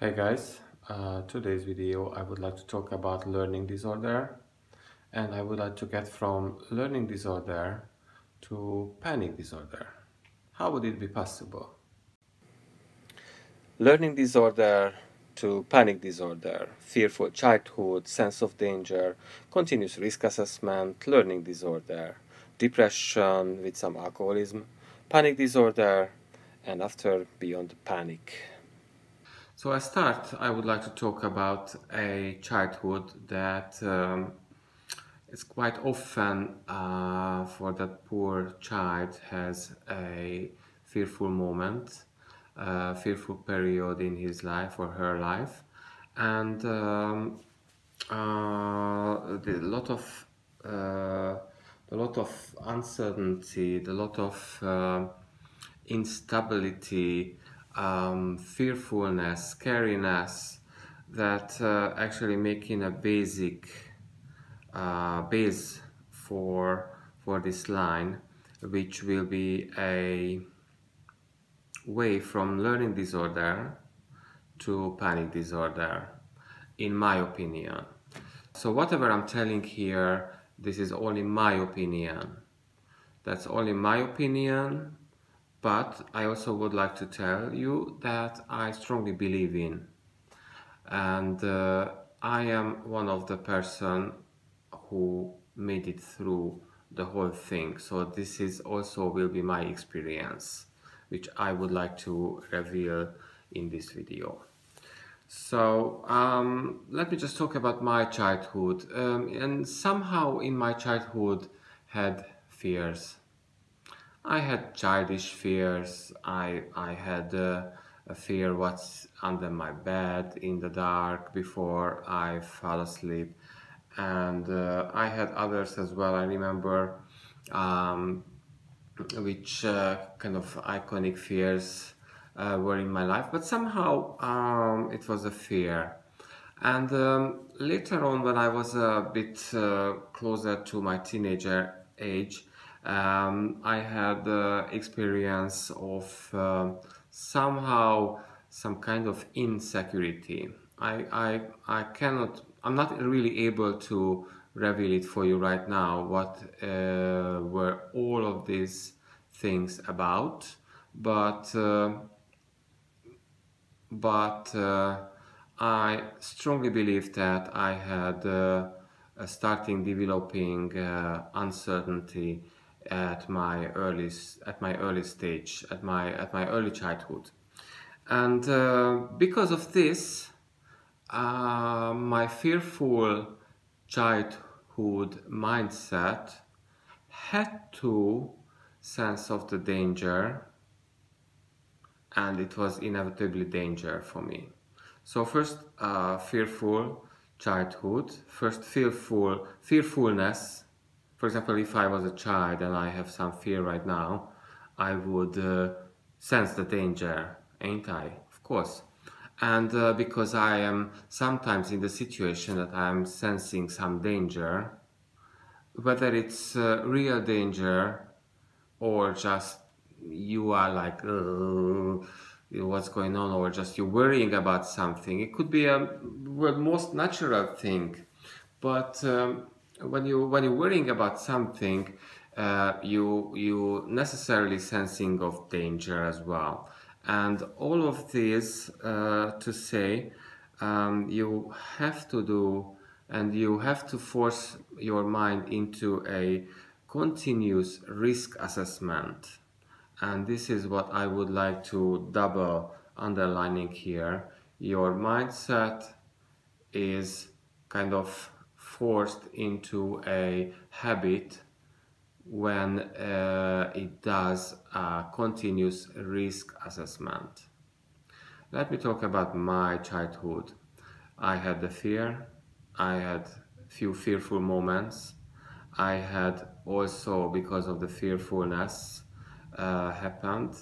Hey guys, today's video I would like to talk about learning disorder, and I would like to get from learning disorder to panic disorder. How would it be possible? Learning disorder to panic disorder, fearful childhood, sense of danger, continuous risk assessment, learning disorder, depression with some alcoholism, panic disorder, and after beyond panic. So I start, I would like to talk about a childhood that is quite often for that poor child has a fearful moment, fearful period in his life or her life, and a lot of uncertainty, a lot of instability, fearfulness, scariness that actually making a base for this line, which will be a way from learning disorder to panic disorder, in my opinion. So whatever I'm telling here, this is only my opinion. That's only my opinion, but I also would like to tell you that I strongly believe in, and I am one of the person who made it through the whole thing. So this is also will be my experience, which I would like to reveal in this video. So let me just talk about my childhood. And somehow in my childhood had fears. I had childish fears. I had a fear what's under my bed in the dark before I fall asleep, and I had others as well. I remember um, which kind of iconic fears were in my life, but somehow it was a fear. And later on, when I was a bit closer to my teenager age, I had the experience of somehow some kind of insecurity. I'm not really able to reveal it for you right now, what were all of these things about, but I strongly believe that I had starting developing uncertainty at my early stage, at my early childhood, and because of this, my fearful childhood mindset had to sense of the danger, and it was inevitably danger for me. So first, fearful childhood. First, fearfulness. For example, if I was a child and I have some fear right now, I would sense the danger, ain't I? Of course. And because I am sometimes in the situation that I am sensing some danger, whether it's real danger or just you are like what's going on, or just you're worrying about something, it could be a well, most natural thing, but when you're worrying about something, you necessarily sensing of danger as well, and all of this to say, you have to do, and you have to force your mind into a continuous risk assessment. And this is what I would like to double underlining here. Your mindset is kind of forced into a habit when it does a continuous risk assessment. Let me talk about my childhood. I had the fear, I had few fearful moments. I had also, because of the fearfulness happened,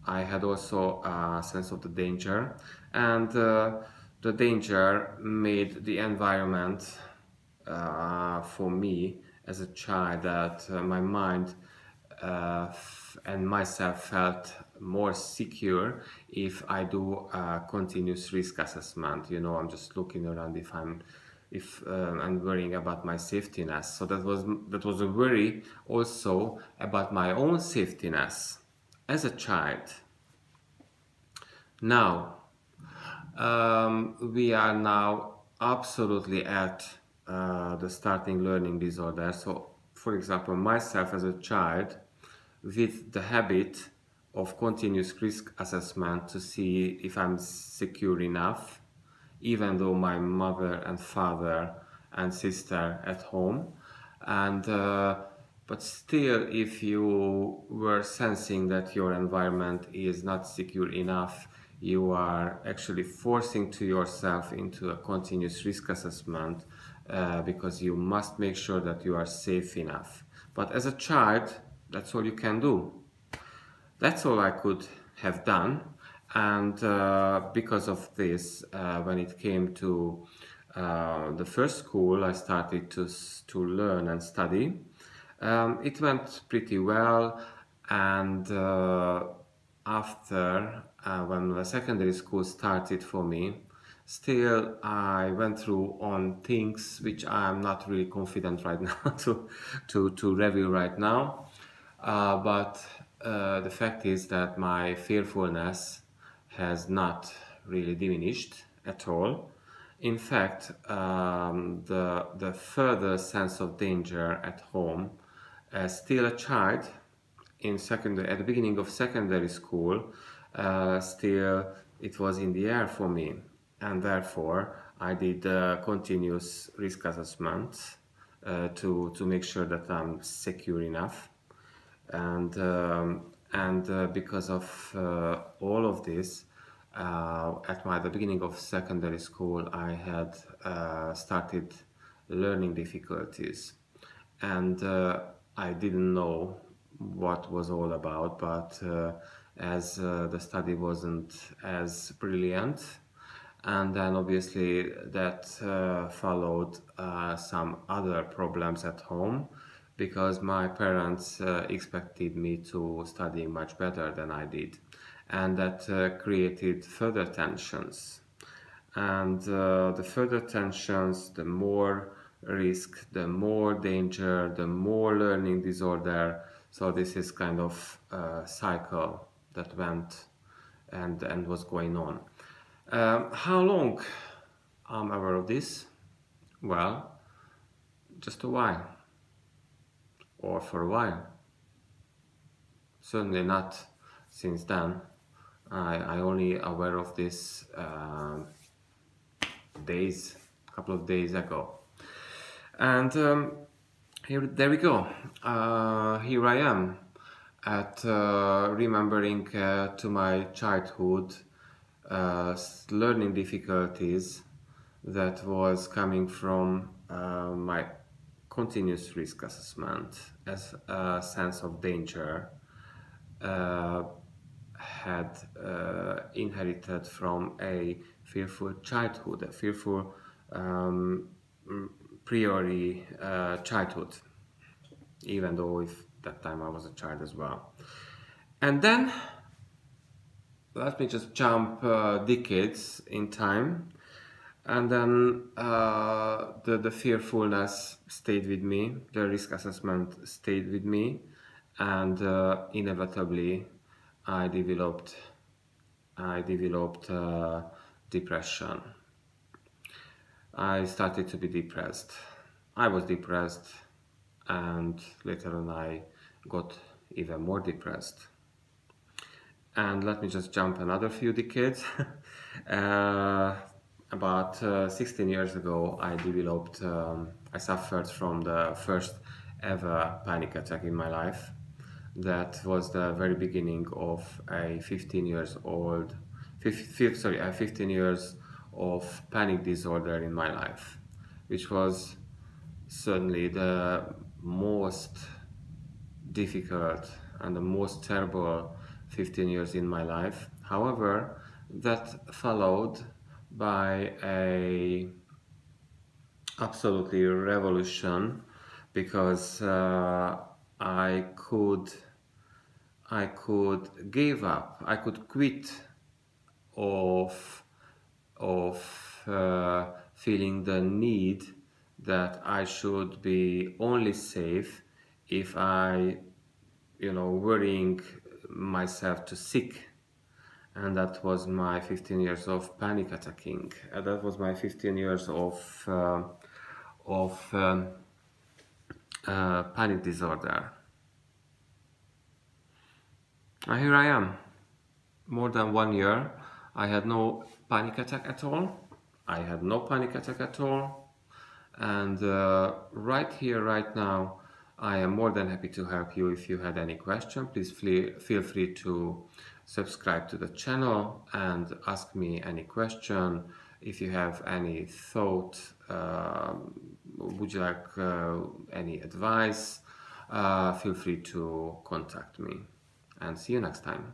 I had also a sense of the danger, and the danger made the environment for me as a child that my mind and myself felt more secure if I do a continuous risk assessment. You know, I'm just looking around if I'm worrying about my safetyness. So that was a worry also about my own safetyness as a child. Now, we are now absolutely at the starting learning disorder. So, for example, myself as a child, with the habit of continuous risk assessment to see if I'm secure enough, even though my mother and father and sister at home, and but still, if you were sensing that your environment is not secure enough, you are actually forcing to yourself into a continuous risk assessment because you must make sure that you are safe enough. But as a child, that's all you can do. That's all I could have done. And because of this, when it came to the first school, I started to learn and study. It went pretty well, and after when the secondary school started for me, still I went through on things which I'm not really confident right now to review right now. But the fact is that my fearfulness has not really diminished at all. In fact, the further sense of danger at home, as still a child at the beginning of secondary school, still it was in the air for me, and therefore I did continuous risk assessments to make sure that I'm secure enough. And because of all of this, the beginning of secondary school, I had started learning difficulties, and I didn't know what was all about. But as the study wasn't as brilliant, and then obviously that followed some other problems at home, because my parents expected me to study much better than I did, and that created further tensions. And the further tensions, the more risk, the more danger, the more learning disorder. So this is kind of a cycle that went and was going on. How long I'm aware of this? Well, just a while, or for a while. Certainly not since then. I only aware of this a couple of days ago. And there we go. Here I am at remembering to my childhood learning difficulties that was coming from my continuous risk assessment as a sense of danger had inherited from a fearful childhood, a fearful priori childhood, even though if that time I was a child as well. And then let me just jump decades in time, and then the fearfulness stayed with me, the risk assessment stayed with me, and inevitably I developed depression. I started to be depressed. I was depressed, and later on I got even more depressed. And let me just jump another few decades. About 16 years ago, I suffered from the first ever panic attack in my life. That was the very beginning of a 15 years of panic disorder in my life, which was certainly the most difficult and the most terrible 15 years in my life. However, that followed by a absolutely revolution, because I could I could give up, I could quit of feeling the need that I should be only safe if I, worrying myself to sick. And that was my 15 years of panic attacking. That was my 15 years of panic disorder. And here I am, more than 1 year. I had no panic attack at all. I had no panic attack at all. And right here, right now, I am more than happy to help you. If you had any question, please feel free to subscribe to the channel and ask me any question. If you have any thought, would you like any advice, feel free to contact me. And see you next time.